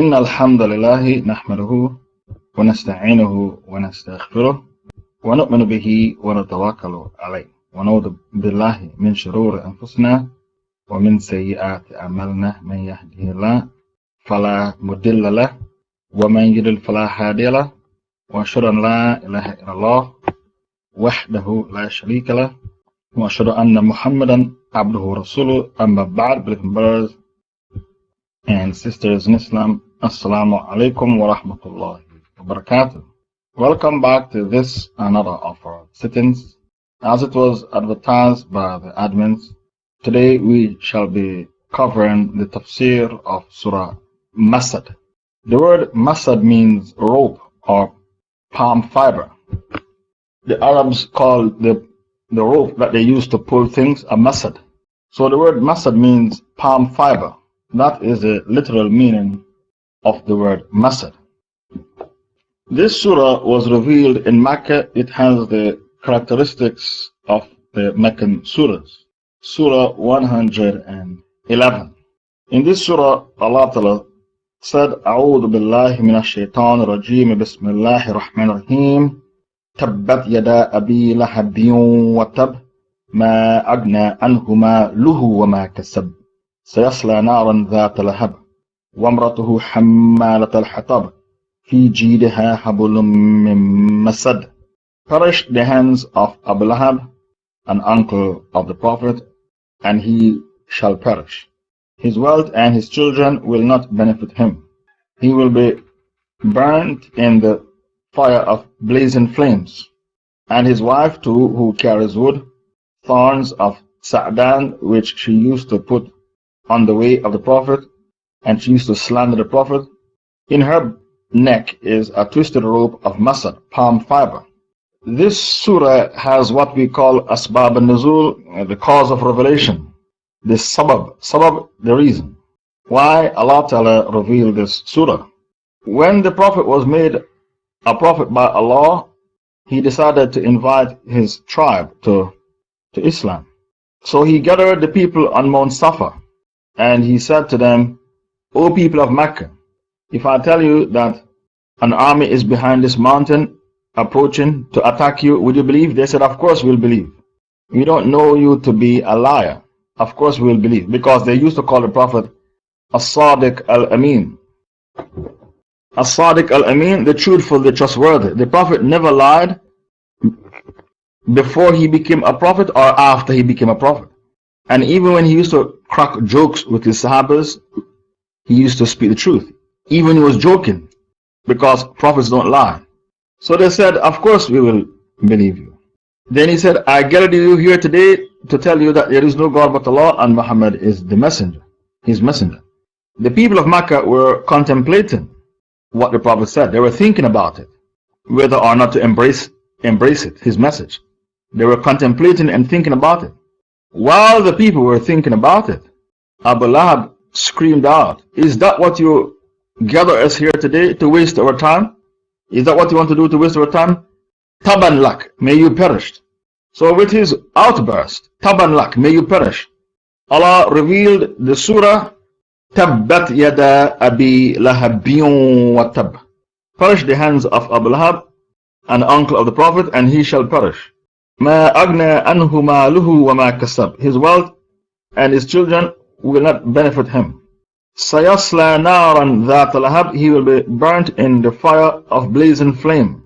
إن الحمد لله نحمده ونستعينه ونستغفره ونؤمن به ونتوكل عليه ونعوذ بالله من شرور أنفسنا ومن سيئات أعمالنا من يهده الله فلا مضل له ومن يضلل فلا هادي له وأشهد أن لا إله إلا الله وحده لا شريك له وأشهد أن محمدا عبده ورسوله أما بعد. Brothers and sisters in Islam, Assalamu alaikum wa rahmatullahi wa barakatuh. Welcome back to this another of our sittings. As it was advertised by the admins, today we shall be covering the tafsir of Surah Masad. The word Masad means rope or palm fiber. The Arabs call the rope that they use to pull things a masad. So the word masad means palm fiber. That is the literal meaning of the word Masad. This surah was revealed in Mecca. It has the characteristics of the Meccan surahs. Surah 111. In this surah, Allah Ta'ala said, أعوذ بالله من الشيطان الرجيم بسم الله الرحمن الرحيم تبت يدا أبي لهب وتب ما أغنى عنه ماله وما كسب سيصلى نارا ذات لهب وامرأته حمالة الحطب في جيدها حبل من مسد. Perish the hands of Abu Lahab, an uncle of the Prophet, and he shall perish. His wealth and his children will not benefit him. He will be burnt in the fire of blazing flames, and his wife too, who carries wood, thorns of sa'dan, which she used to put on the way of the Prophet, and she used to slander the Prophet. In her neck is a twisted rope of masad, palm fiber. This surah has what we call asbab al-nuzul, the cause of revelation, the sabab, the reason why Allah Ta'ala revealed this surah. When the Prophet was made a prophet by Allah, he decided to invite his tribe to Islam. So he gathered the people on Mount Safa, and he said to them, O people of Mecca, if I tell you that an army is behind this mountain approaching to attack you, would you believe? They said, of course we'll believe. We don't know you to be a liar. Of course we'll believe. Because they used to call the Prophet As-Sadiq al-Amin. As-Sadiq al-Amin, the truthful, the trustworthy. The Prophet never lied before he became a prophet or after he became a prophet. And even when he used to crack jokes with his Sahabas, he used to speak the truth. Even when he was joking, because prophets don't lie. So they said, of course we will believe you. Then he said, I gathered you here today to tell you that there is no God but Allah and Muhammad is the messenger, his messenger. The people of Mecca were contemplating what the Prophet said. They were thinking about it, whether or not to embrace it, his message. They were contemplating and thinking about it. While the people were thinking about it, Abu Lahab screamed out, is that what you gather us here today to waste our time? Is that what you want to do to waste our time? Taban lak, may you perish. So with his outburst, Taban lak, may you perish, Allah revealed the surah, Tabbat yada abi lahabiyun wa tab. Perish the hands of Abu Lahab, an uncle of the Prophet, and he shall perish. Ma agna anhu maluhu wa ma kasab. His wealth and his children will not benefit him. Sayasla naran dhat lahab. He will be burnt in the fire of blazing flame.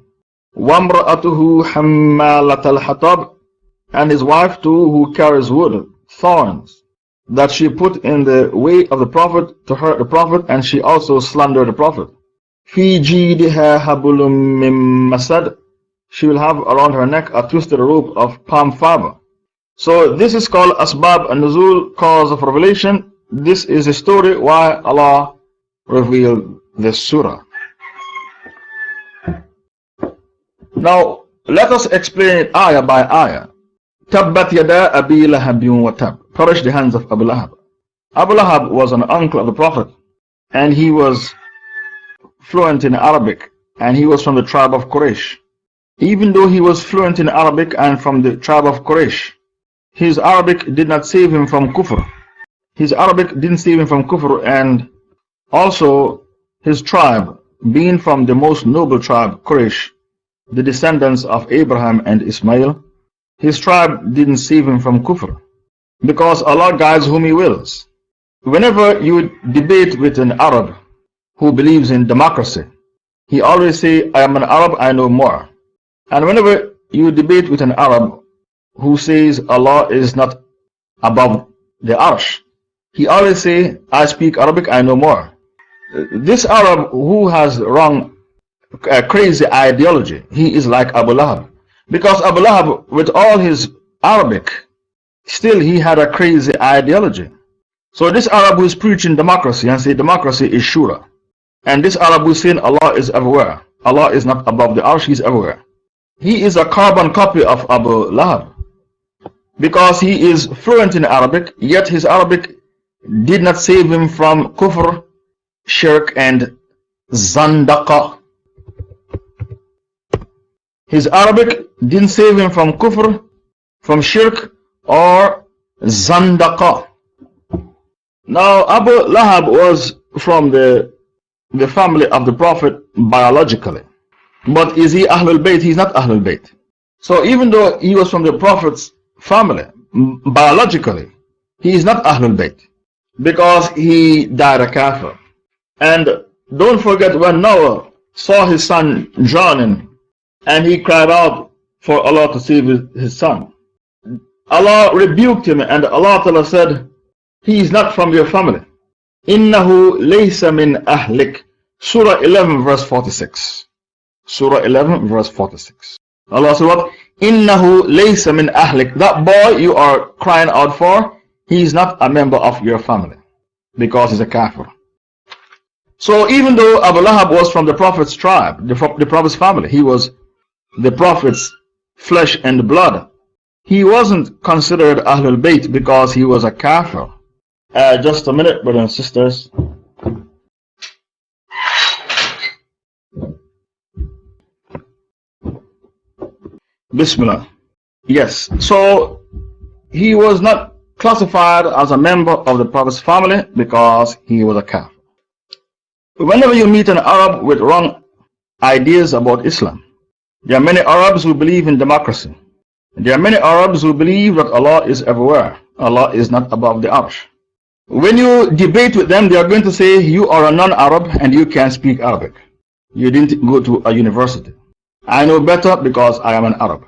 Wamra'atuhu hammalat al-hatab. And his wife too, who carries wood, thorns, that she put in the way of the Prophet to hurt the Prophet, and she also slandered the Prophet. Fi jidiha habulum min masad. She will have around her neck a twisted rope of palm fiber. So this is called Asbab al-Nuzul, cause of revelation. This is a story why Allah revealed this surah. Now let us explain it ayah by ayah. Tabbat yada abi lahabin wa tab. Perish the hands of Abu Lahab. Abu Lahab was an uncle of the Prophet, and he was fluent in Arabic, and he was from the tribe of Quraysh. Even though he was fluent in Arabic and from the tribe of Quraysh, his Arabic did not save him from kufr. His Arabic didn't save him from kufr, and also his tribe, being from the most noble tribe, Quraysh, the descendants of Abraham and Ismail, his tribe didn't save him from kufr, because Allah guides whom He wills. Whenever you debate with an Arab who believes in democracy, he always say, I am an Arab, I know more. And whenever you debate with an Arab who says Allah is not above the arsh, he always say, I speak Arabic, I know more. This Arab who has wrong, crazy ideology, he is like Abu Lahab. Because Abu Lahab, with all his Arabic, still he had a crazy ideology. So this Arab who is preaching democracy and say democracy is shura, and this Arab who is saying Allah is everywhere, Allah is not above the arsh, He is everywhere. He is a carbon copy of Abu Lahab, because he is fluent in Arabic, yet his Arabic did not save him from kufr, shirk and zandaqa. His Arabic didn't save him from kufr, from shirk or zandaqa. Now Abu Lahab was from the family of the Prophet biologically. But is he Ahlul Bayt? He is not Ahlul Bayt. So even though he was from the Prophet's family biologically, he is not Ahlul Bayt, because he died a kafir. And don't forget when Noah saw his son drowning and he cried out for Allah to save his son, Allah rebuked him and Allah Ta'ala said, he is not from your family. Innahu laysa min ahlik. Surah 11 verse 46. Surah 11 verse 46. Allah said what? Innahu laysa min ahlik. That boy you are crying out for, he is not a member of your family, because he's a kafir. So even though Abu Lahab was from the Prophet's tribe, the Prophet's family, he was the Prophet's flesh and blood, he wasn't considered Ahlul Bayt because he was a kafir. Just a minute, brothers and sisters. Bismillah. Yes, so he was not classified as a member of the Prophet's family because he was a kafir. Whenever you meet an Arab with wrong ideas about Islam, there are many Arabs who believe in democracy. There are many Arabs who believe that Allah is everywhere. Allah is not above the arsh. When you debate with them, they are going to say, you are a non-Arab and you can't speak Arabic. You didn't go to a university. I know better because I am an Arab.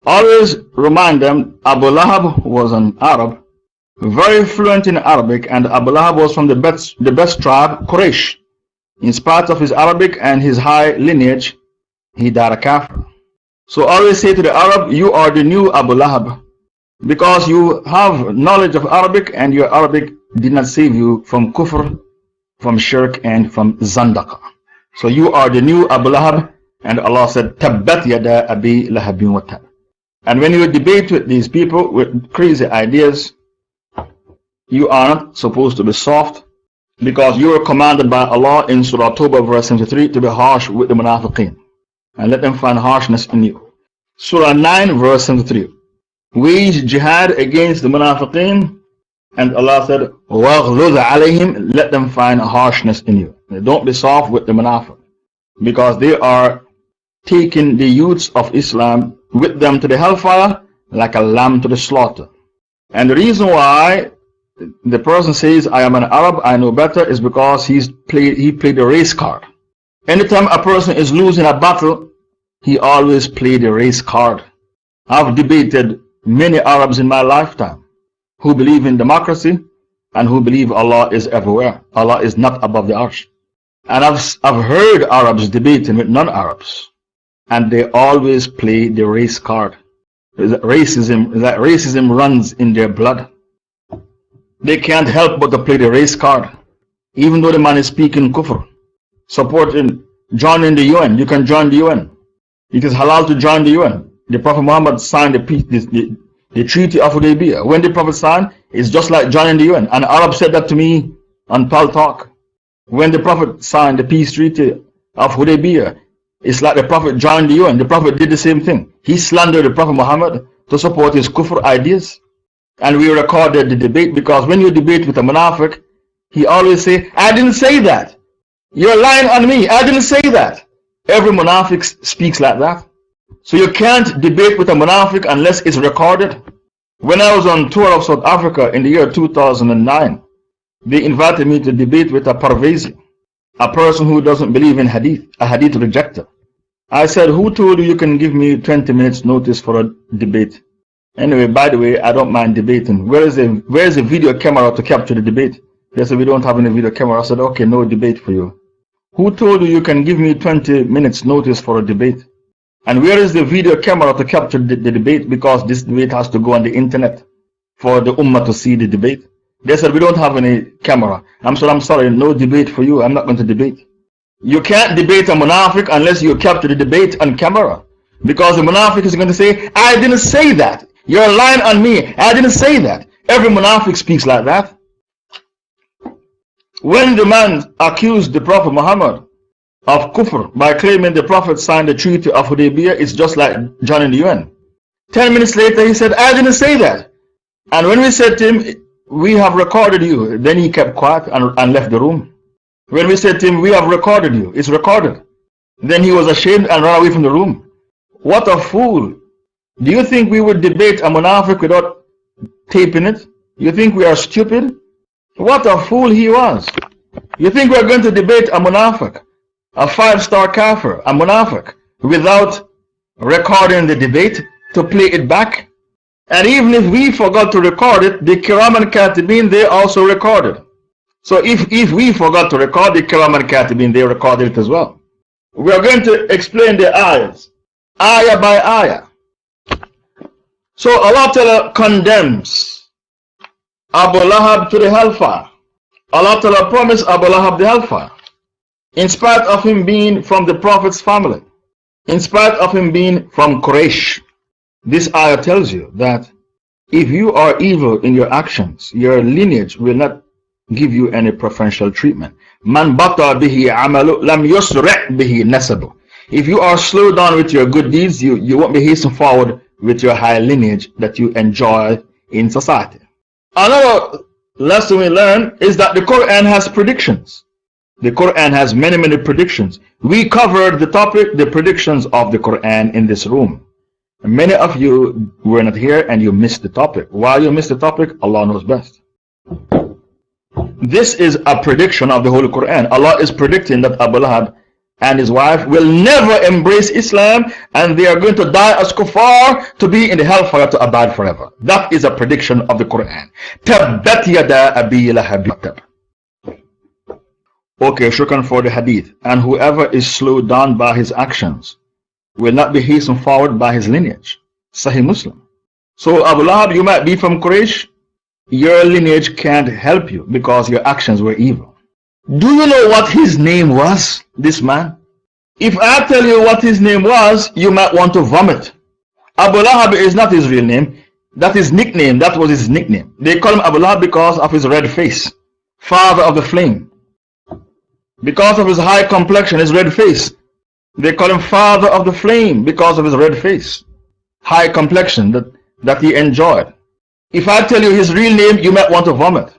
Always remind them, Abu Lahab was an Arab, very fluent in Arabic, and Abu Lahab was from the best tribe, Quraysh. In spite of his Arabic and his high lineage, he died a kafir. So always say to the Arab, you are the new Abu Lahab, because you have knowledge of Arabic and your Arabic did not save you from kufr, from shirk and from zandaqa. So you are the new Abu Lahab, and Allah said, Tabbat yada abi lahabin wa tab. And when you debate with these people with crazy ideas, you are not supposed to be soft, because you are commanded by Allah in Surah Tawbah verse 73 to be harsh with the munafiqeen and let them find harshness in you. Surah 9 verse 73. Wage jihad against the munafiqeen, and Allah said, وَغْلُظْ عَلَيْهِمْ, let them find harshness in you. Don't be soft with the munafiq, because they are taking the youths of Islam with them to the hellfire like a lamb to the slaughter. And the reason why the person says, I am an Arab, I know better, is because he played a race card. Anytime a person is losing a battle, he always played a race card. I've debated many Arabs in my lifetime who believe in democracy and who believe Allah is everywhere. Allah is not above the arsh. And I've heard Arabs debating with non-Arabs, and they always play the race card. Racism runs in their blood. They can't help but to play the race card. Even though the man is speaking kufr, supporting, joining the UN. You can join the UN. It is halal to join the UN. The Prophet Muhammad signed the Treaty of Hudaybiyah. When the Prophet signed, it's just like joining the UN. An Arab said that to me on Pal Talk. When the Prophet signed the Peace Treaty of Hudaybiyah, it's like the Prophet joined the UN. The Prophet did the same thing. He slandered the Prophet Muhammad to support his kufr ideas. And we recorded the debate, because when you debate with a munafiq, he always say, I didn't say that. You're lying on me. I didn't say that. Every munafiq speaks like that. So you can't debate with a munafiq unless it's recorded. When I was on tour of South Africa in the year 2009, they invited me to debate with a Parvezi, a person who doesn't believe in hadith, a hadith rejecter. I said, who told you you can give me 20 minutes notice for a debate? Anyway, by the way, I don't mind debating. Where is the video camera to capture the debate? They said, we don't have any video camera. I said, okay, no debate for you. Who told you you can give me 20 minutes notice for a debate? And where is the video camera to capture the debate? Because this debate has to go on the internet for the Ummah to see the debate. They said, we don't have any camera. I'm sorry, no debate for you. I'm not going to debate. You can't debate a munafiq unless you capture the debate on camera. Because the munafiq is going to say, I didn't say that. You're lying on me. I didn't say that. Every munafiq speaks like that. When the man accused the Prophet Muhammad of kufr by claiming the Prophet signed the Treaty of Hudaybiyah, it's just like joining the UN. 10 minutes later, he said, I didn't say that. And when we said to him, we have recorded you, then he kept quiet and left the room. When we said to him, we have recorded you, it's recorded. Then he was ashamed and ran away from the room. What a fool. Do you think we would debate a munafiq without taping it? You think we are stupid? What a fool he was. You think we are going to debate a munafiq, a 5-star kafir, a munafiq, without recording the debate to play it back? And even if we forgot to record it, the Kiram and Katibin, they also recorded. So if we forgot to record, the Kiram and Katibin, they recorded it as well. We are going to explain the ayahs, ayah by ayah. So Allah Ta'ala condemns Abu Lahab to the hellfire. Allah Ta'ala promised Abu Lahab the hellfire, in spite of him being from the Prophet's family, in spite of him being from Quraysh. This ayah tells you that if you are evil in your actions, your lineage will not give you any preferential treatment. Man bata bihi amalu lam yusri' bihi nasabu. If you are slowed down with your good deeds, you won't be hastened forward with your high lineage that you enjoy in society. Another lesson we learn is that the Quran has predictions. The Quran has many predictions. We covered the topic, the predictions of the Quran, in this room. Many of you were not here and you missed the topic. Why you missed the topic, Allah knows best. This is a prediction of the Holy Quran. Allah is predicting that Abu Lahab and his wife will never embrace Islam, and they are going to die as kuffar, to be in the hellfire to abide forever. That is a prediction of the Quran. Tabbat yada abi lahab tab. Okay, shukran for the hadith. And whoever is slowed down by his actions will not be hastened forward by his lineage. Sahih Muslim. So Abu Lahab, you might be from Quraysh, your lineage can't help you because your actions were evil. Do you know what his name was, this man? If I tell you what his name was, you might want to vomit. Abu Lahab is not his real name. That is nickname. That was his nickname. They call him Abu Lahab because of his red face. Father of the flame. Because of his high complexion, his red face. They call him father of the flame because of his red face. High complexion that he enjoyed. If I tell you his real name, you might want to vomit.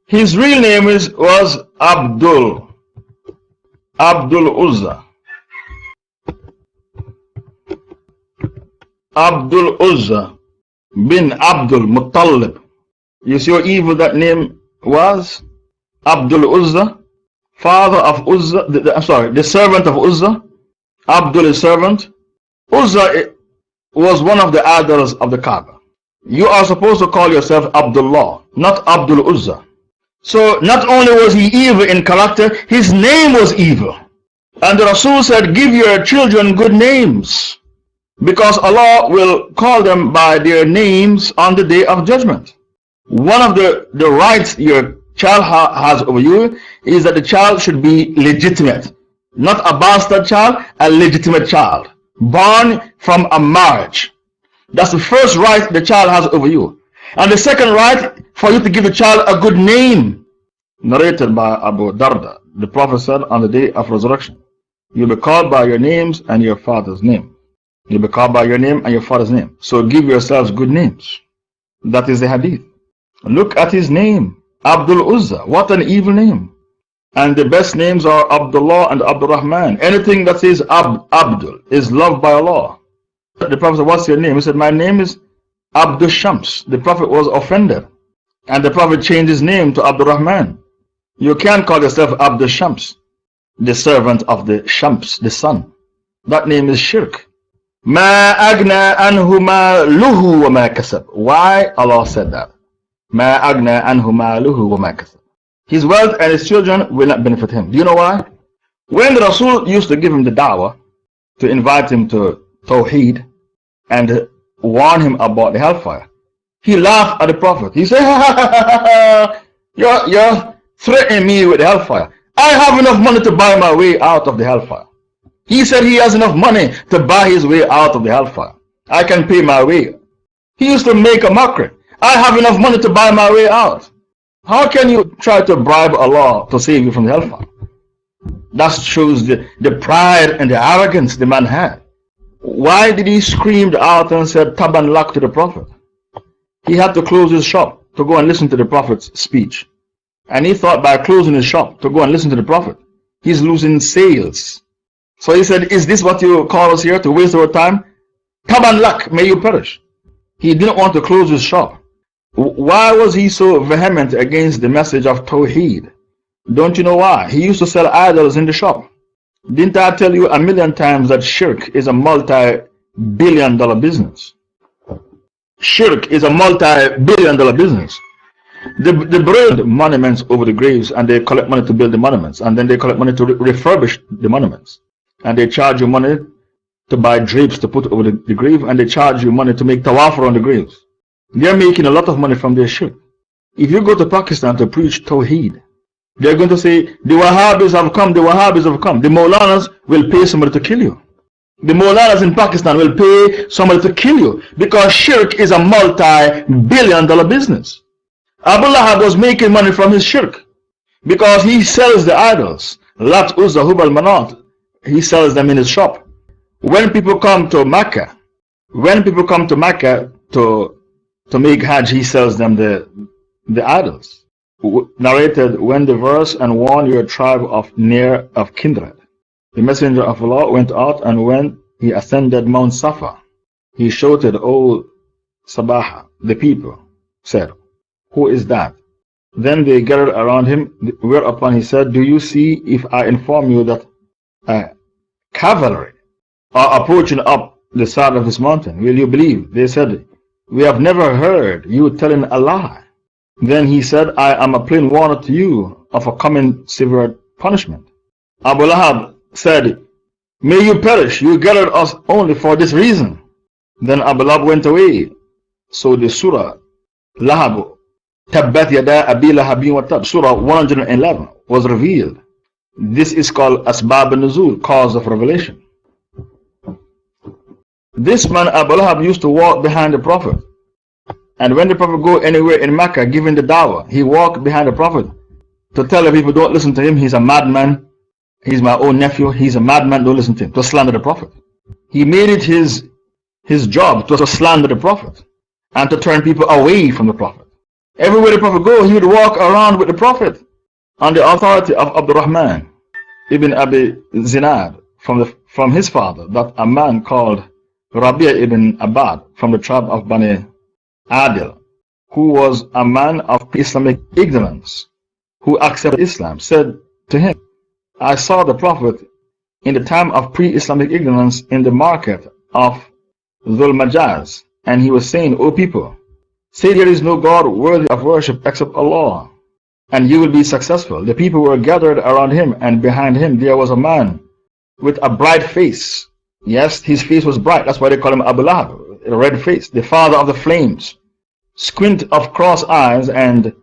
His real name was Abdul Uzza. Abdul Uzza bin Abdul Muttalib. You see how evil that name was? Abdul Uzza, father of Uzza, the servant of Uzza. Abdul is servant. Uzza was one of the idols of the Kaaba. You are supposed to call yourself Abdullah, not Abdul Uzza. So not only was he evil in character, his name was evil. And the Rasul said, give your children good names, because Allah will call them by their names on the day of judgment. One of the rights your child has over you is that the child should be legitimate. Not a bastard child, a legitimate child, born from a marriage. That's the first right the child has over you. And the second right, for you to give the child a good name. Narrated by Abu Darda, the Prophet said on the day of resurrection, you'll be called by your names and your father's name. You'll be called by your name and your father's name. So give yourselves good names. That is the hadith. Look at his name, Abdul Uzza. What an evil name. And the best names are Abdullah and Abdurrahman. Anything that says Abdul is loved by Allah. The Prophet said, what's your name? He said, my name is Abdul Shams. The Prophet was offended. And the Prophet changed his name to Abdurrahman. You can't call yourself Abdul Shams, the servant of the Shams, the sun. That name is shirk. Ma agna anhu maluhu wa ma kasab. Why Allah said that? Ma agna anhu maluhu wa ma kasab. His wealth and his children will not benefit him. Do you know why? When the Rasul used to give him the da'wah, to invite him to Tawheed and warn him about the hellfire, he laughed at the Prophet. He said, ha, ha, ha, ha, you're threatening me with the hellfire. I have enough money to buy my way out of the hellfire. He said he has enough money to buy his way out of the hellfire. I can pay my way. He used to make a mockery. I have enough money to buy my way out. How can you try to bribe Allah to save you from the hellfire? That shows the pride and the arrogance the man had. Why did he scream out and said taban lak to the Prophet? He had to close his shop to go and listen to the Prophet's speech. And he thought by closing his shop to go and listen to the Prophet, he's losing sales. So he said, is this what you call us here to waste our time? Taban lak, may you perish. He didn't want to close his shop. Why was he so vehement against the message of Tawheed? Don't you know why? He used to sell idols in the shop. Didn't I tell you a million times that shirk is a multi-billion-dollar business? Shirk is a multi-billion-dollar business. They build monuments over the graves and they collect money to build the monuments, and then they collect money to refurbish the monuments, and they charge you money to buy drapes to put over the grave, and they charge you money to make tawaf around the graves. They're making a lot of money from their shirk. If you go to Pakistan to preach Tawheed, they're going to say, the Wahhabis have come, the Wahhabis have come. The Maulanas will pay somebody to kill you. The Maulanas in Pakistan will pay somebody to kill you, because shirk is a multi-billion-dollar business. Abu Lahab was making money from his shirk because he sells the idols. Lat, Uzza, Hubal, Manat. He sells them in his shop. When people come to Mecca, to make Hajj, he sells them the idols. Narrated, when the verse, and warn your tribe of near of kindred. The messenger of Allah went out, and when he ascended Mount Safa, he shouted, O Sabaha, the people said, who is that? Then they gathered around him, whereupon he said, do you see if I inform you that cavalry are approaching up the side of this mountain? Will you believe? They said, we have never heard you telling a lie. Then he said, I am a plain warner to you of a coming severe punishment. Abu Lahab said, may you perish, you gathered us only for this reason. Then Abu Lahab went away. So the Surah Lahab, Tabbat Yada Abi Lahabin wa Tab, Surah 111 was revealed. This is called Asbab al-Nuzul, cause of revelation. This man Abu Lahab used to walk behind the Prophet. And when the Prophet go anywhere in Mecca giving the dawah, he walked behind the Prophet to tell the people, don't listen to him, he's a madman. He's my own nephew, he's a madman, don't listen to him, to slander the Prophet. He made it his job to slander the Prophet and to turn people away from the Prophet. Everywhere the Prophet go, he would walk around with the Prophet on the authority of Abdurrahman ibn Abi Zinad from his father, that a man called Rabi'a ibn Abad from the tribe of Bani Adil, who was a man of Islamic ignorance, who accepted Islam, said to him, I saw the Prophet in the time of pre-Islamic ignorance in the market of Dhul Majaz, and he was saying, O people, say there is no God worthy of worship except Allah, and you will be successful. The people were gathered around him, and behind him there was a man with a bright face. Yes, his face was bright, that's why they call him Abu Lahab, a red face, the father of the flames, squint of cross eyes, and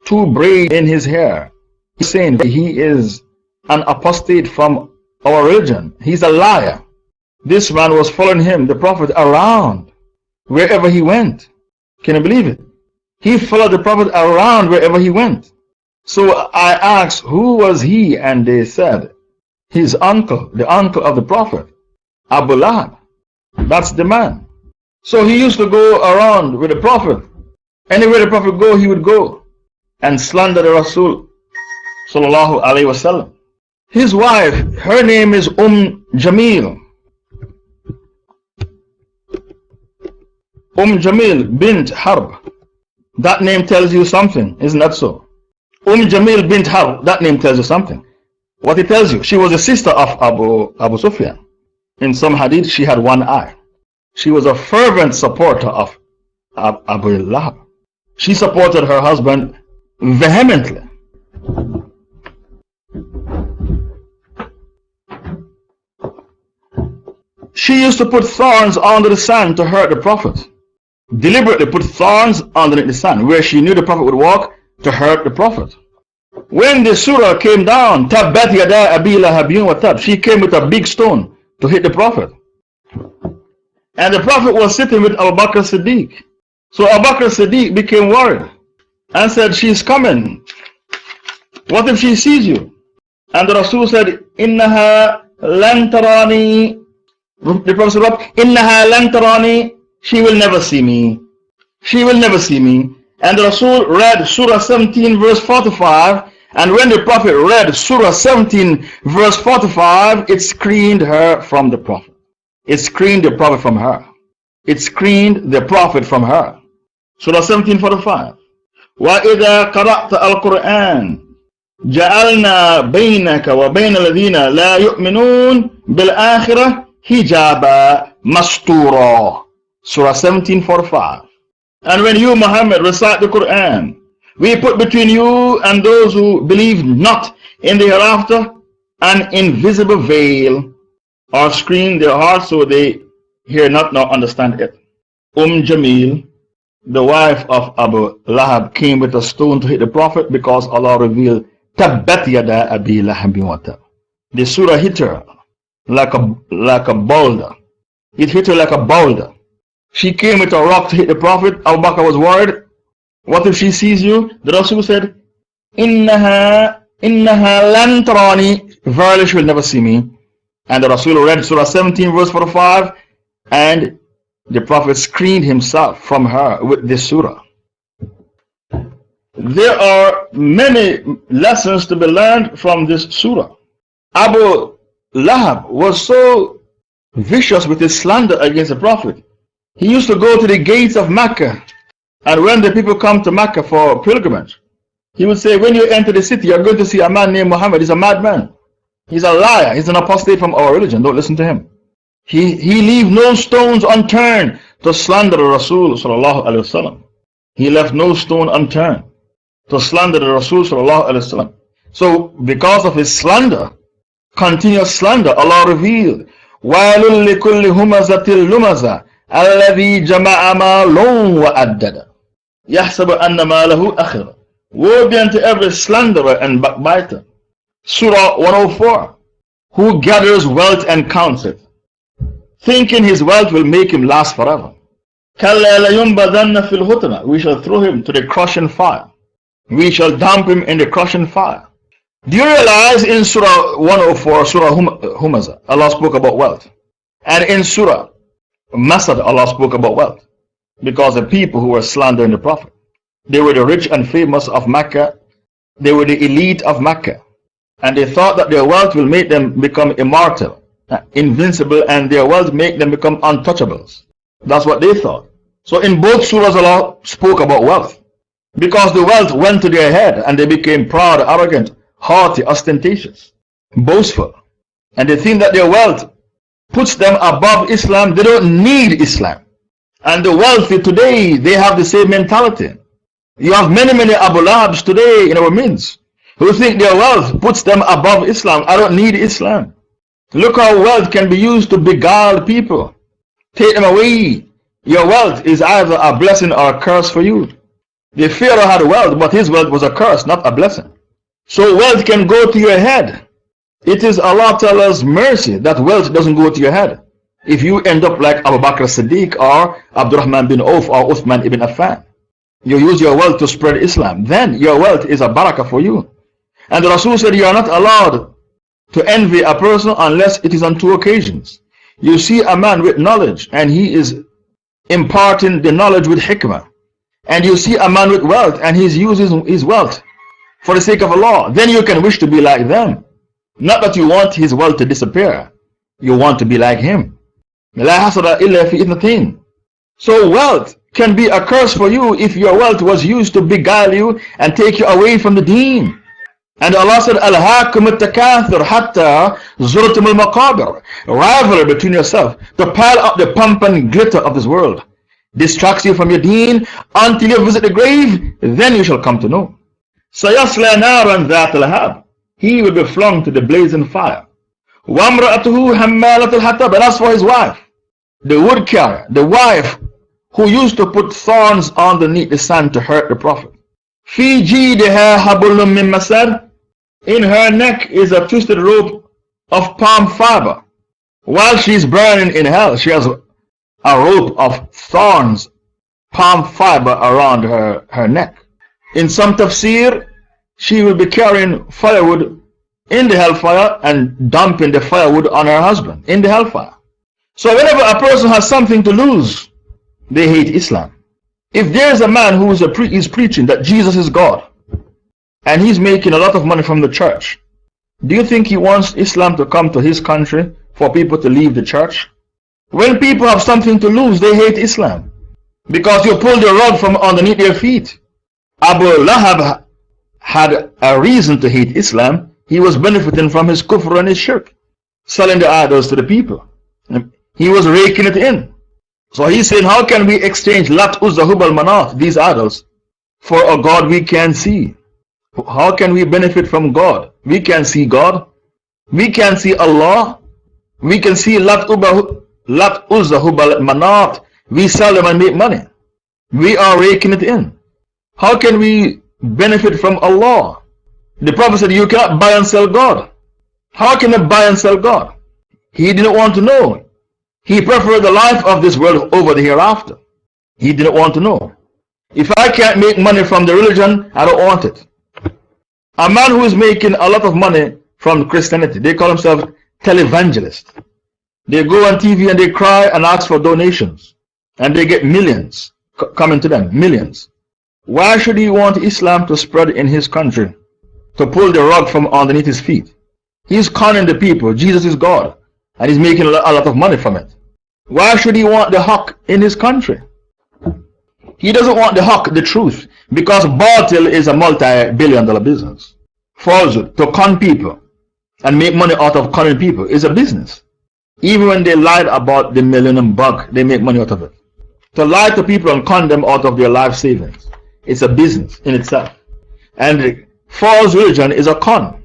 two braids in his hair. He's saying he is an apostate from our religion. He's a liar. This man was following him, the Prophet, around wherever he went. Can you believe it? He followed the Prophet around wherever he went. So I asked, who was he? And they said, his uncle, the uncle of the Prophet, Abu Lahab. That's the man. So he used to go around with the Prophet. Anywhere the Prophet go, he would go and slander the Rasul Sallallahu Alaihi Wasallam. His wife, her name is Jamil. Jamil bint Harb. That name tells you something, isn't that so? Jamil bint Harb, that name tells you something. What it tells you, she was a sister of Abu Sufyan. In some hadith, she had one eye. She was a fervent supporter of Abu Lahab. She supported her husband vehemently. She used to put thorns under the sand to hurt the Prophet. Deliberately put thorns underneath the sand where she knew the Prophet would walk to hurt the Prophet. When the surah came down, Tabbat yada abi lahabin wa tab, she came with a big stone to hit the Prophet. And the Prophet was sitting with Abu Bakr Siddiq. So Abu Bakr Siddiq became worried and said, she's coming. What if she sees you? And the Rasul said, Innaha lan tarani. The Prophet said, Innaha lan tarani. She will never see me. She will never see me. And the Rasul read Surah 17 verse 45. And when the Prophet read Surah 17 verse 45, it screened her from the Prophet. It screened the Prophet from her. It screened the Prophet from her. Surah 17:45. وَإِذَا قَرَأْتَ الْقُرْآنَ جَعَلْنَا بَيْنَكَ وَبَيْنَ الَّذِينَ لَا يُؤْمِنُونَ بِالْآخِرَةِ حِجَابًا مَسْتُورًا. Surah 17:45. And when you, Muhammad, recite the Quran, we put between you and those who believe not in the hereafter an invisible veil, or screen their hearts so they hear not nor understand it. Jamil, the wife of Abu Lahab, came with a stone to hit the Prophet because Allah revealed Tabbat yada abi lahabin wa tab. The surah hit her like a boulder. It hit her like a boulder. She came with a rock to hit the Prophet. Abu Bakr was worried. What if she sees you? The Rasul said, Innaha lan tarani. Verily she will never see me. And the Rasul read Surah 17 verse 45, and the Prophet screened himself from her with this surah. There are many lessons to be learned from this surah. Abu Lahab was so vicious with his slander against the Prophet. He used to go to the gates of Mecca, and when the people come to Mecca for pilgrimage, he would say, when you enter the city, you're going to see a man named Muhammad. He's a madman. He's a liar. He's an apostate from our religion. Don't listen to him. He leave no stones unturned to slander the Rasul sallallahu alaihi wasallam. He left no stone unturned to slander the Rasul sallallahu alaihi wasallam. So because of his slander, continuous slander, Allah revealed, وَيْلٌ لِكُلِّ هُمَزَةٍ لُمَزَةٍ الَّذِي جَمَعَ مَالًا وَعَدَّدَ يَحْسَبُ أَنَّ مَالَهُ أَخِرَ. Woe be unto every slanderer and backbiter. Surah 104. Who gathers wealth and counts it, thinking his wealth will make him last forever. كَلَّا لَيُنْبَذَنَّ فِي الْحُطَمَةِ. We shall throw him to the crushing fire. We shall dump him in the crushing fire. Do you realize in Surah 104, Surah Humazah, Allah spoke about wealth. And in Surah Masad, Allah spoke about wealth. Because the people who were slandering the Prophet, they were the rich and famous of Mecca. They were the elite of Mecca. And they thought that their wealth will make them become immortal, invincible, and their wealth make them become untouchables. That's what they thought. So in both surahs, Allah spoke about wealth. Because the wealth went to their head and they became proud, arrogant, haughty, ostentatious, boastful. And they think that their wealth puts them above Islam. They don't need Islam. And the wealthy today, they have the same mentality. You have many Abu Lahabs today in our midst who think their wealth puts them above Islam. I don't need Islam. Look how wealth can be used to beguile people. Take them away. Your wealth is either a blessing or a curse for you. The Pharaoh had wealth, but his wealth was a curse, not a blessing. So wealth can go to your head. It is Allah Ta'ala's mercy that wealth doesn't go to your head. If you end up like Abu Bakr Siddiq or Abdurrahman bin Auf or Uthman ibn Affan, you use your wealth to spread Islam, then your wealth is a barakah for you. And the Rasul said you are not allowed to envy a person unless it is on two occasions. You see a man with knowledge and he is imparting the knowledge with hikmah. And you see a man with wealth and he's using his wealth for the sake of Allah, then you can wish to be like them. Not that you want his wealth to disappear. You want to be like him. لا حسد إلا في اثنتين. So wealth can be a curse for you if your wealth was used to beguile you and take you away from the deen. And Allah said, أَلْهَاكُمُ التَّكَاثُرُ حَتَّى زُرْتُمُ الْمَقَابِرِ. Rivalry between yourself to pile up the pomp and glitter of this world distracts you from your deen until you visit the grave, then you shall come to know. سَيَصْلَى نَارًا ذَاتَ لَهَبٍ. He will be flung to the blazing fire. وَامْرَأَتُهُ حَمَّالَةَ الْحَطَبِ. And as for his wife, the wood carrier, the wife who used to put thorns underneath the sand to hurt the Prophet. فِي جِيدِهَا حَبْلٌ مِّن مَّسَدٍ. In her neck is a twisted rope of palm fiber. While she is burning in hell, she has a rope of thorns, palm fiber around her neck. In some tafsir, she will be carrying firewood in the hellfire and dumping the firewood on her husband in the hellfire. So whenever a person has something to lose, they hate Islam. If there's a man who is preaching that Jesus is God and he's making a lot of money from the church, do you think he wants Islam to come to his country for people to leave the church? When people have something to lose, they hate Islam because you pull the rug from underneath their feet. Abu Lahab had a reason to hate Islam. He was benefiting from his kufr and his shirk, selling the idols to the people. He was raking it in. So he's saying, how can we exchange Lat, Uzza, Hubal, Manat, these idols, for a God we can't see? How can we benefit from God? We can't see God. We can't see Allah. We can see Lat, Uzza, Hubal, Manat. We sell them and make money. We are raking it in. How can we benefit from Allah? The Prophet said, you cannot buy and sell God. How can you buy and sell God? He didn't want to know. He preferred the life of this world over the hereafter. He didn't want to know. If I can't make money from the religion, I don't want it. A man who is making a lot of money from Christianity, they call themselves televangelists. They go on TV and they cry and ask for donations. And they get millions coming to them, millions. Why should he want Islam to spread in his country? To pull the rug from underneath his feet. He's conning the people. Jesus is God. And he's making a lot of money from it. Why should he want the haqq in his country? He doesn't want the haqq, the truth, because batil is a multi-billion-dollar business. Falsehood, to con people and make money out of conning people, is a business. Even when they lied about the millennium bug, they make money out of it. To lie to people and con them out of their life savings, it's a business in itself. And false religion is a con.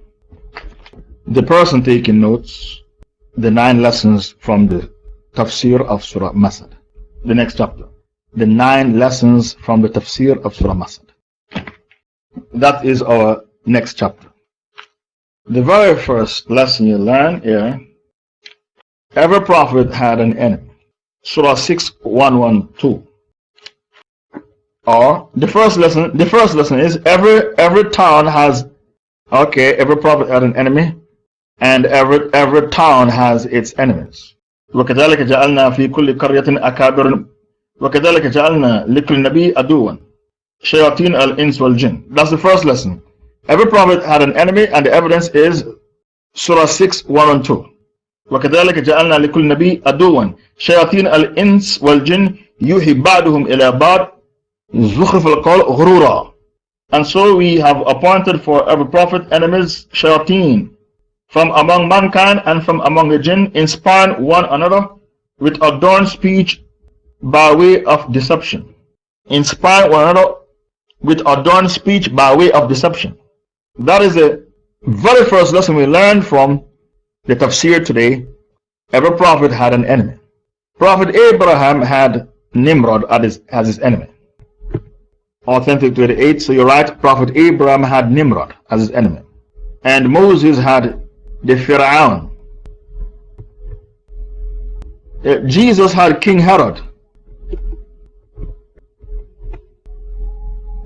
The person taking notes, the 9 lessons from the Tafseer of Surah Al Masad. The next chapter. The 9 lessons from the Tafseer of Surah Al Masad. That is our next chapter. The very first lesson you learn here, every prophet had an enemy. Surah 6:112. Or the first lesson is every town has, every prophet had an enemy. And every town has its enemies. وَكَذَلِكَ جَعَلْنَا فِي كُلِّ قَرْيَةٍ أَكَابِرٍ وَكَذَلِكَ جَعَلْنَا لِكُلِّ نَبِيٍّ عَدُوًّا شَيَاطِينَ الْإِنسِ وَالْجِنِّ. That's the first lesson. Every prophet had an enemy, and the evidence is Surah 6:112. وَكَذَلِكَ جَعَلْنَا لِكُلِّ نَبِيٍّ عَدُوًّا شَيَاطِينَ الْإِنسِ وَالْجِنِّ يُوحِي بَعْضُهُمْ إِلَى بَعْضٍ زُخْرُفَ الْقَوْلِ غُرُورًا. And so we have appointed for every prophet enemies, shayateen, from among mankind and from among the jinn, inspiring one another with adorned speech by way of deception. Inspiring one another with adorned speech by way of deception. That is the very first lesson we learned from the tafsir today. Every prophet had an enemy. Prophet Abraham had Nimrod as his enemy. Authentic 28. So you're right, Prophet Abraham had Nimrod as his enemy. And Moses had the Fir'aun. Jesus had King Herod.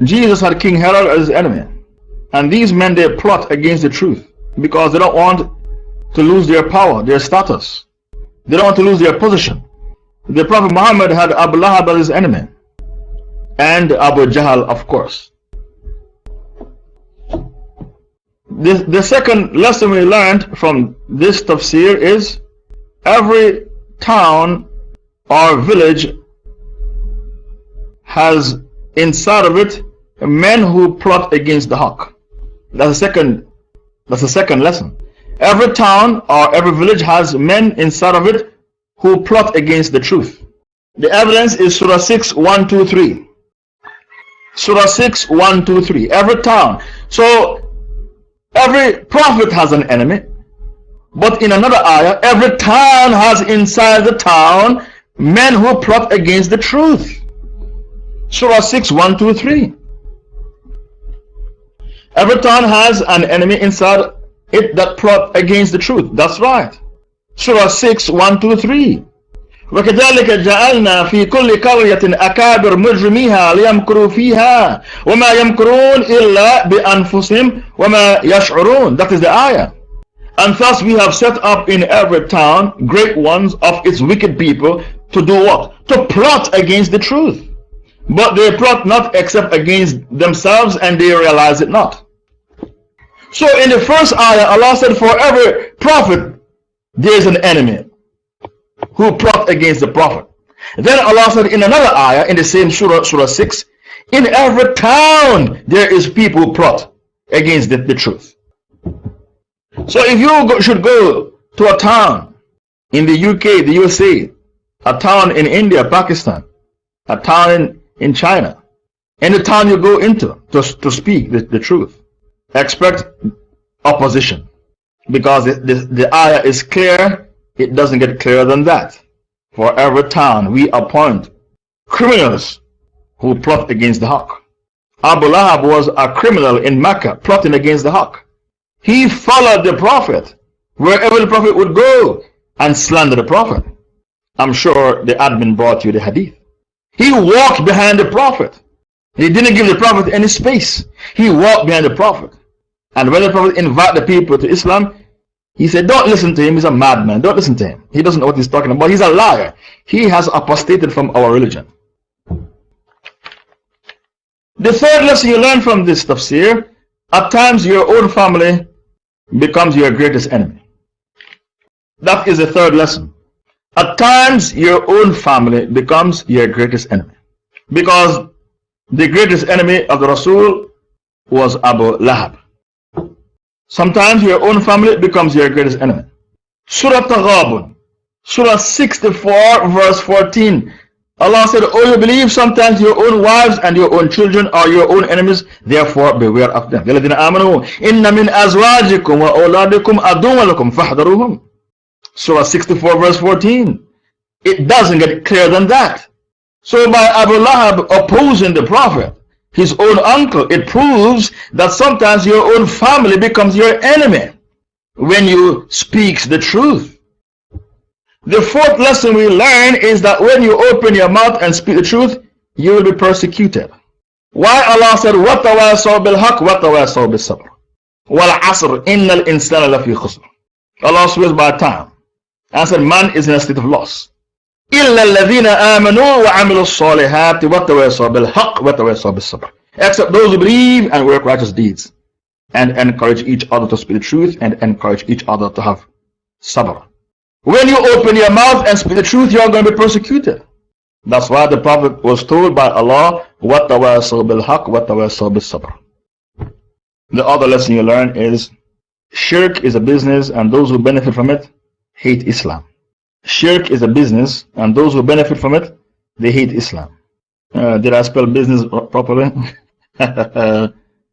Jesus had King Herod as his enemy. And these men, they plot against the truth because they don't want to lose their power, their status. They don't want to lose their position. The Prophet Muhammad had Abu Lahab as his enemy. And Abu Jahl, of course. The second lesson we learned from this tafsir is every town or village has inside of it men who plot against the haqq. That's the second lesson. Every town or every village has men inside of it who plot against the truth. The evidence is Surah 6, 1, 2, 3. Surah 6, 1, 2, 3. Every town. So, every prophet has an enemy. But in another ayah, every town has inside the town men who plot against the truth. Surah 6, 1, 2, 3. Every town has an enemy inside it that plot against the truth. That's right. Surah 6, 1, 2, 3. وكذلك جعلنا في كل قرية أكابر مجرميها ليمكروا فيها وما يمكرون إلا بأنفسهم وما يشعرون. That is the ayah. And thus we have set up in every town great ones of its wicked people to do what? To plot against the truth. But they plot not except against themselves and they realize it not. So in the first ayah, Allah said for every prophet there is an enemy who plot against the prophet. Then Allah said in another ayah in the same surah, Surah 6, in every town there is people who plot against the truth. So if you should go to a town in the UK, the USA, a town in India, Pakistan, a town in China, any town you go into to speak the truth, expect opposition. Because the ayah is clear. It doesn't get clearer than that. For every town we appoint criminals who plot against the haqq. Abu Lahab was a criminal in Mecca plotting against the haqq. He followed the prophet wherever the prophet would go and slander the prophet. I'm sure the admin brought you the hadith. He walked behind the prophet. He didn't give the prophet any space. He walked behind the prophet. And when the prophet invited the people to Islam, he said, don't listen to him, he's a madman, don't listen to him. He doesn't know what he's talking about, he's a liar. He has apostated from our religion. The third lesson you learn from this tafsir, at times your own family becomes your greatest enemy. That is the third lesson. At times your own family becomes your greatest enemy. Because the greatest enemy of the Rasul was Abu Lahab. Sometimes your own family becomes your greatest enemy. Surah Taghabun, Surah 64, verse 14. Allah said, oh, you believe sometimes your own wives and your own children are your own enemies, therefore beware of them. يَلَّذِينَ آمَنُوا إِنَّ مِنْ أَزْوَاجِكُمْ وَأَوْلَادِكُمْ عَدُوًّا لَكُمْ فَاحْذَرُوهُمْ. Surah 64, verse 14. It doesn't get clearer than that. So by Abu Lahab opposing the Prophet, his own uncle, it proves that sometimes your own family becomes your enemy when you speak the truth. The fourth lesson we learn is that when you open your mouth and speak the truth, you will be persecuted. Why Allah said, وَتَوَاسَوْا بِالْحَقِّ وَتَوَاسَوْا بِالصَّبْرِ وَالْعَصْرِ إِنَّ الْإِنسَانَ لَفِي خُسْرٍ. Allah swears by time and said, man is in a state of loss. إِلَّا الَّذِينَ آمَنُوا وَعَمِلُوا الصَّالِحَاتِ وَتَوَاسَوْا بِالْحَقِّ وَتَوَاسَوْا بِالصَّبْرِ. Except those who believe and work righteous deeds and encourage each other to speak the truth and encourage each other to have sabr. When you open your mouth and speak the truth, you are going to be persecuted. That's why the Prophet was told by Allah, وَتَوَاسَوْا بِالْحَقِّ وَتَوَاسَوْا بِالصَّبْرِ. The other lesson you learn is shirk is a business and those who benefit from it hate Islam. Shirk is a business and those who benefit from it, they hate Islam. Did I spell business properly?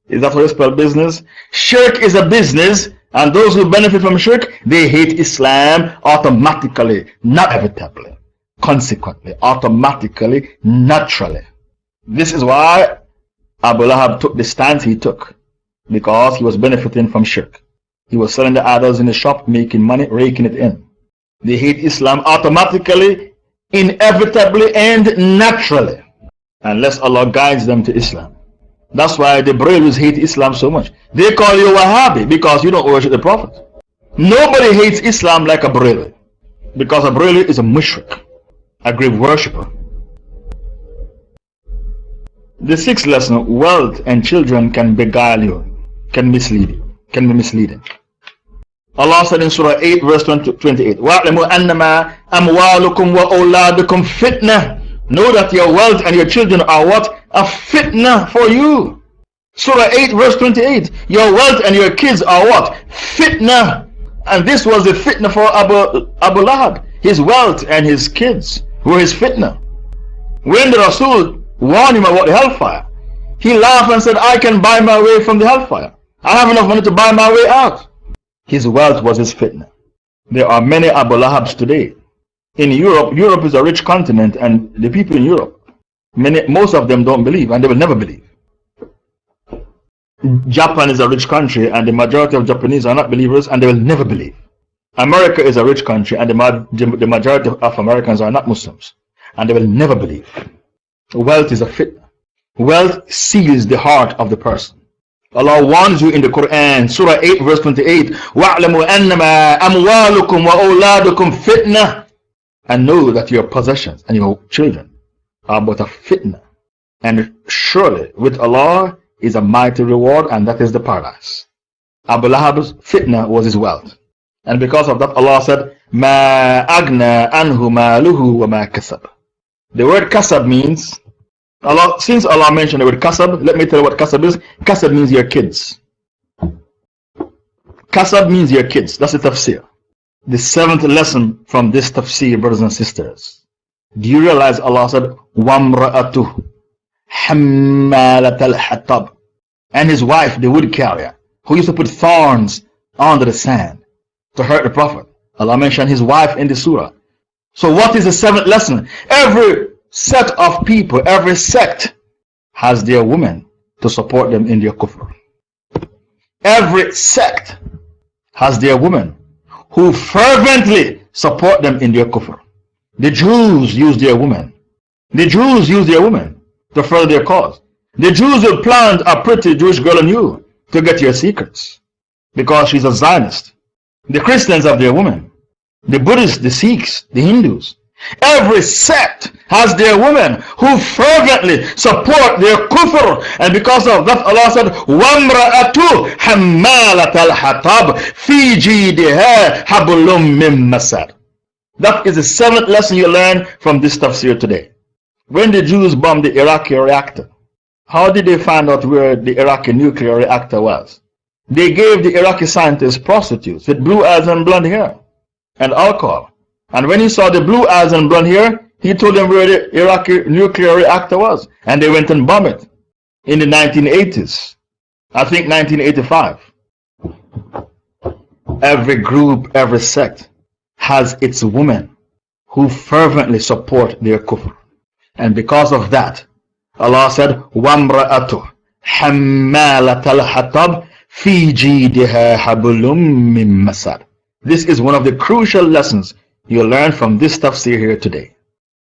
Is that how you spell business? Shirk is a business and those who benefit from shirk, they hate Islam automatically, not inevitably, consequently, automatically, naturally. This is why Abu Lahab took the stance he took, because he was benefiting from shirk. He was selling the idols in the shop, making money, raking it in. They hate Islam automatically, inevitably, and naturally, unless Allah guides them to Islam. That's why the Brahmins hate Islam so much. They call you Wahhabi because you don't worship the Prophet. Nobody hates Islam like a Brahmin, because a Brahmin is a mushrik, a grave worshipper. The sixth lesson, wealth and children can beguile you, can mislead you. can be misleading. Allah said in Surah 8 verse 28, وَاعْلَمُوا أَنَّمَا أَمْوَالُكُمْ وَأَوْلَادُكُمْ فِتْنَةٌ. Know that your wealth and your children are what? A fitna for you. Surah 8 verse 28, your wealth and your kids are what? Fitna. And this was the fitna for Abu Lahab. His wealth and his kids were his fitna. When the Rasul warned him about the hellfire, he laughed and said, I can buy my way from the hellfire. I have enough money to buy my way out. His wealth was his fitna. There are many Abu Lahabs today. In Europe, Europe is a rich continent, and the people in Europe, most of them don't believe, and they will never believe. Japan is a rich country, and the majority of Japanese are not believers, and they will never believe. America is a rich country, and the majority of Americans are not Muslims, and they will never believe. Wealth is a fitna. Wealth seals the heart of the person. Allah warns you in the Quran, Surah 8 verse 28, وَاعْلَمُوا أَنَّمَا أَمْوَالُكُمْ وَأَوْلَادُكُمْ فِتْنَةٌ. And know that your possessions and your children are but a fitna. And surely with Allah is a mighty reward, and that is the paradise. Abu Lahab's fitna was his wealth. And because of that, Allah said, مَا أَغْنَى عَنْهُ مَالُهُ وَمَا كَسَبَ. The word kasab means, since Allah mentioned the word kasab, let me tell you what kasab is. Kasab means your kids. Kasab means your kids. That's the tafsir. The 7th lesson from this tafsir, brothers and sisters. Do you realize Allah said, وَامْرَأَتُهُ حَمَّالَةَ الْحَطَبِ. And his wife, the wood carrier, who used to put thorns under the sand to hurt the Prophet. Allah mentioned his wife in the surah. So what is the 7th lesson? Every set of people, every sect has their women to support them in their kufr. Every sect has their women who fervently support them in their kufr. The Jews use their women. The Jews use their women to further their cause. The Jews will plant a pretty Jewish girl on you to get your secrets because she's a Zionist. The Christians have their women. The Buddhists, the Sikhs, the Hindus. Every sect has their women who fervently support their kufr, and because of that Allah said, وَامْرَأَتُ حَمَّالَةَ الْحَطَبِ فِي جِيدِهَا حَبْلٌ مِّن مَّسَدٍ. That is the 7th lesson you learn from this tafsir today. When the Jews bombed the Iraqi reactor, how did they find out where the Iraqi nuclear reactor was? They gave the Iraqi scientists prostitutes with blue eyes and blonde hair and alcohol. And when he saw the blue eyes and blonde hair, he told them where the Iraqi nuclear reactor was. And they went and bombed it in the 1980s. I think 1985. Every group, every sect has its women who fervently support their kufr. And because of that, Allah said, وَامْرَأَتُ حَمَّالَةَ الْحَطَبِ فِي جِيدِهَا حَبْلٌ مِّن مَّسَدٍ. This is one of the crucial lessons you learn from this tafsir here today.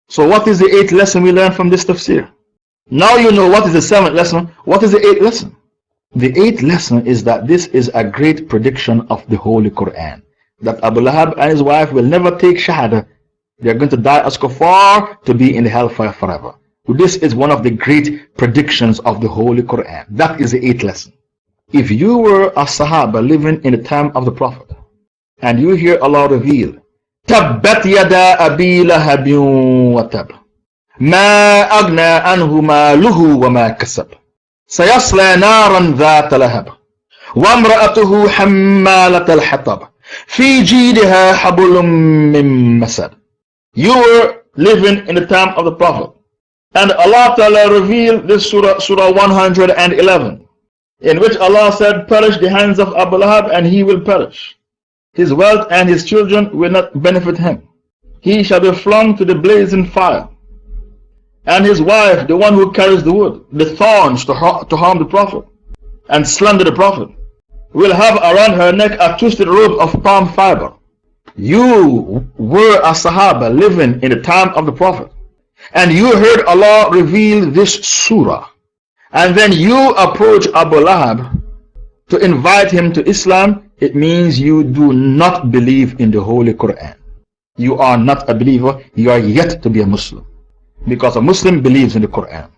So what is the 8th lesson we learn from this tafsir? Now you know what is the 7th lesson. What is the 8th lesson? The 8th lesson is that this is a great prediction of the Holy Quran. That Abu Lahab and his wife will never take shahada. They are going to die as kuffar to be in the hellfire forever. This is one of the great predictions of the Holy Quran. That is the 8th lesson. If you were a Sahaba living in the time of the Prophet, and you hear Allah reveal, تَبَّتْ يَدَا أَبِي لَهَبٍ وَتَبَ مَا أَغْنَى عَنْهُ مَالُهُ وَمَا كَسَبَ سَيَصْلَى نَارًا ذَاتَ لَهَبٍ وَامْرَأَتُهُ حَمَّالَةَ الْحَطَبِ فِي جِيدِهَا حَبْلٌ مِّن مَّسَدٍ. You were living in the time of the Prophet, and Allah Ta'ala revealed this surah 111, in which Allah said, perish the hands of Abu Lahab and he will perish. His wealth and his children will not benefit him. He shall be flung to the blazing fire. And his wife, the one who carries the wood, the thorns to harm the Prophet and slander the Prophet, will have around her neck a twisted rope of palm fiber. You were a Sahaba living in the time of the Prophet, and you heard Allah reveal this surah, and then you approach Abu Lahab to invite him to Islam. It means you do not believe in the Holy Quran. You are not a believer. You are yet to be a Muslim, because a Muslim believes in the Quran.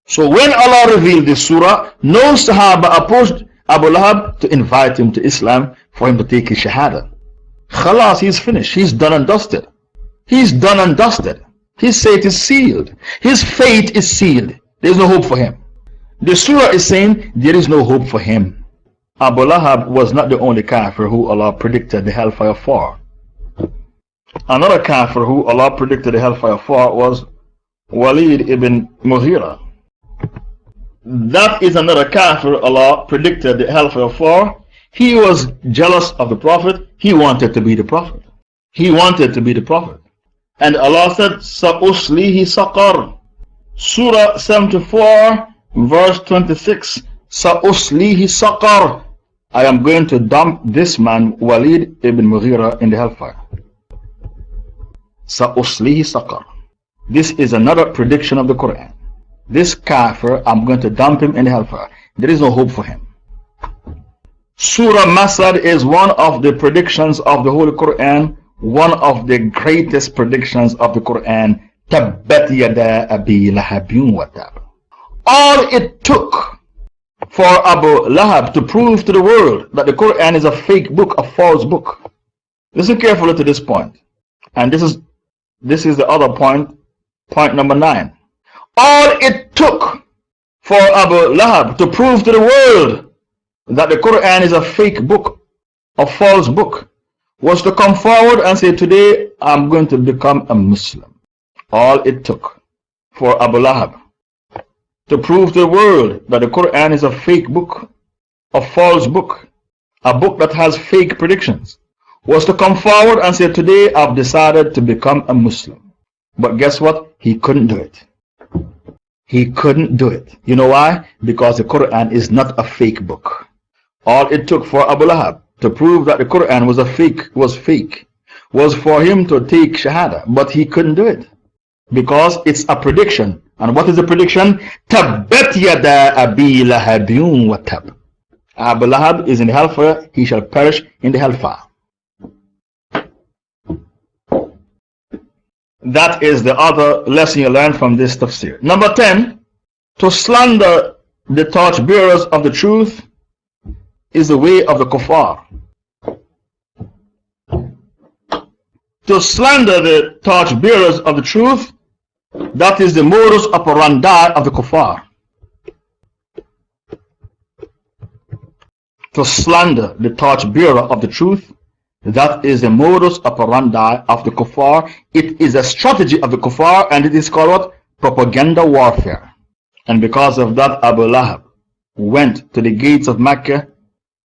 So when Allah revealed this surah, no Sahaba approached Abu Lahab to invite him to Islam for him to take his Shahada. Khalas, he's finished. He's done and dusted. He's done and dusted. His fate is sealed. His fate is sealed. There's no hope for him. The surah is saying there is no hope for him. Abu Lahab was not the only kafir who Allah predicted the hellfire for. Another kafir who Allah predicted the hellfire for was Walid ibn Mughira. That is another kafir Allah predicted the hellfire for. He was jealous of the Prophet. He wanted to be the Prophet. He wanted to be the Prophet. And Allah said, Sa'uslihi saqar. Surah 74, verse 26. Sa'uslihi saqar. I am going to dump this man, Walid ibn Mughira, in the hellfire. Sa'uslihi saqar. This is another prediction of the Quran. This kafir, I'm going to dump him in the hellfire. There is no hope for him. Surah Masad is one of the predictions of the Holy Quran, one of the greatest predictions of the Quran. Tabbat yada abi lahabin wa tab. All it took for Abu Lahab to prove to the world that the Quran is a fake book, a false book. Listen carefully to this point. And this is the other point, point number 9. All it took for Abu Lahab to prove to the world that the Quran is a fake book, a false book, was to come forward and say, today I'm going to become a Muslim. All it took for Abu Lahab to prove to the world that the Quran is a fake book, a false book, a book that has fake predictions, was to come forward and say, today I've decided to become a Muslim. But guess what? He couldn't do it. He couldn't do it. You know why? Because the Quran is not a fake book. All it took for Abu Lahab to prove that the Quran was fake was for him to take Shahada. But he couldn't do it. Because it's a prediction. And what is the prediction? Tabbat yada abi lahabin wa tab. Abu Lahab is in the hellfire. He shall perish in the hellfire. That is the other lesson you learn from this tafsir. Number 10, to slander the torchbearers of the truth is the way of the kuffar. To slander the torchbearers of the truth, that is the modus operandi of the kuffar. To slander the torchbearer of the truth, that is the modus operandi of the kuffar. It is a strategy of the kuffar, and it is called what? Propaganda warfare. And because of that, Abu Lahab went to the gates of Mecca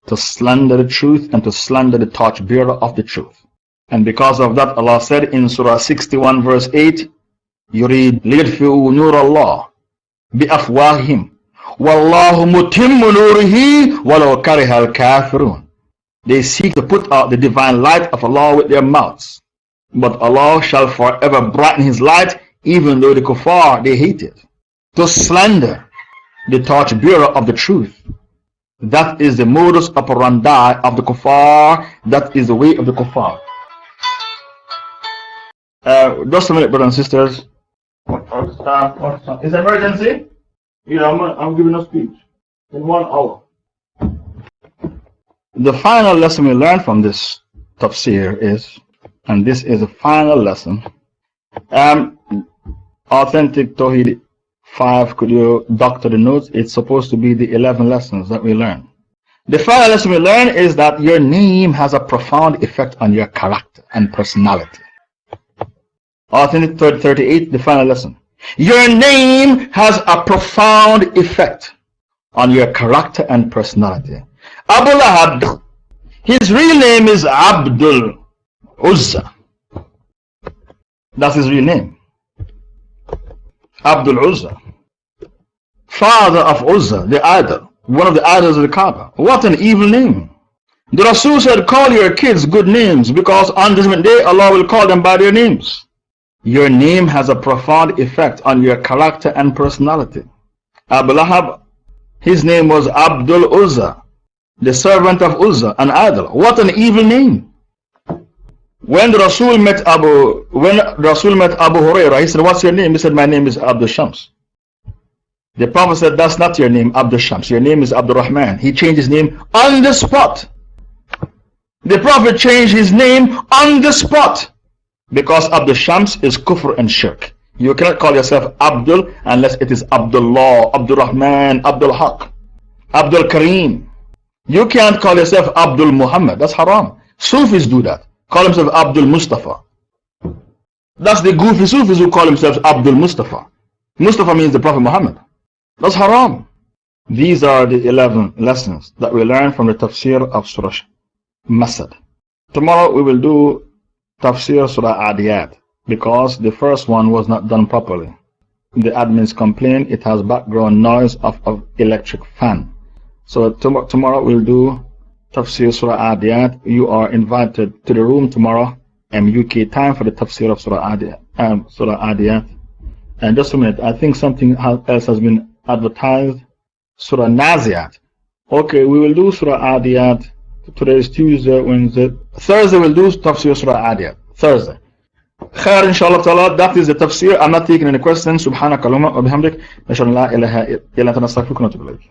to slander the truth and to slander the torchbearer of the truth. And because of that, Allah said in Surah 61 verse 8, يُرِيدْ لِيَدْفِئُوا نُورَ اللَّهِ بِأَفْوَاهِهِمْ وَاللَّهُ مُتِمُّ نُورِهِ وَلَوْ كَرِهَ الْكَافِرُونَ. They seek to put out the divine light of Allah with their mouths. But Allah shall forever brighten His light, even though the kuffar, they hate it. To slander the torchbearer of the truth, that is the modus operandi of the kuffar. That is the way of the kuffar. Just a minute, brothers and sisters. Is it emergency? Yeah, I'm giving a speech in 1 hour. The final lesson we learned from this tafsir is, and this is the final lesson, Authentic Tawheed 5, could you doctor the notes? It's supposed to be the 11 lessons that we learn. The final lesson we learn is that your name has a profound effect on your character and personality. Authentic 38, the final lesson. Your name has a profound effect on your character and personality. Abu Lahab, his real name is Abdul Uzza. That's his real name. Abdul Uzza. Father of Uzza, the idol. One of the idols of the Kaaba. What an evil name. The Rasul said, call your kids good names, because on Judgment Day, Allah will call them by their names. Your name has a profound effect on your character and personality. Abu Lahab, his name was Abdul Uzza, the servant of Uzza, an idol. What an evil name. When the Rasul met Abu Hurairah, he said, what's your name? He said, my name is Abdul Shams. The Prophet said, that's not your name, Abdul Shams. Your name is Abdul Rahman. He changed his name on the spot. The Prophet changed his name on the spot. Because Abdul Shams is kufr and shirk. You cannot call yourself Abdul unless it is Abdullah, Abdul Rahman, Abdul Haq, Abdul Kareem. You can't call yourself Abdul Muhammad. That's haram. Sufis do that. Call themselves Abdul Mustafa. That's the goofy Sufis who call themselves Abdul Mustafa. Mustafa means the Prophet Muhammad. That's haram. These are the 11 lessons that we learn from the Tafseer of Surah Al Masad. Tomorrow we will do Tafseer Surah Adiyat, because the first one was not done properly. The admins complain it has background noise of electric fan. So tomorrow we'll do Tafseer Surah Adiyat. You are invited to the room tomorrow, UK time, for the Tafseer of Surah Adiyat. And just a minute, I think something else has been advertised. Surah Naziat. Okay, we will do Surah Adiyat. Today is Tuesday, Wednesday. Thursday we'll do Tafseer Surah Adiyat. Thursday. Khair, inshallah ta'ala. That is the tafsir. I'm not taking any questions. Subhanaka Allahumma wa bihamdik. Nashhadu an la ilaha illa anta nastaghfiruka wa natubu ilayk.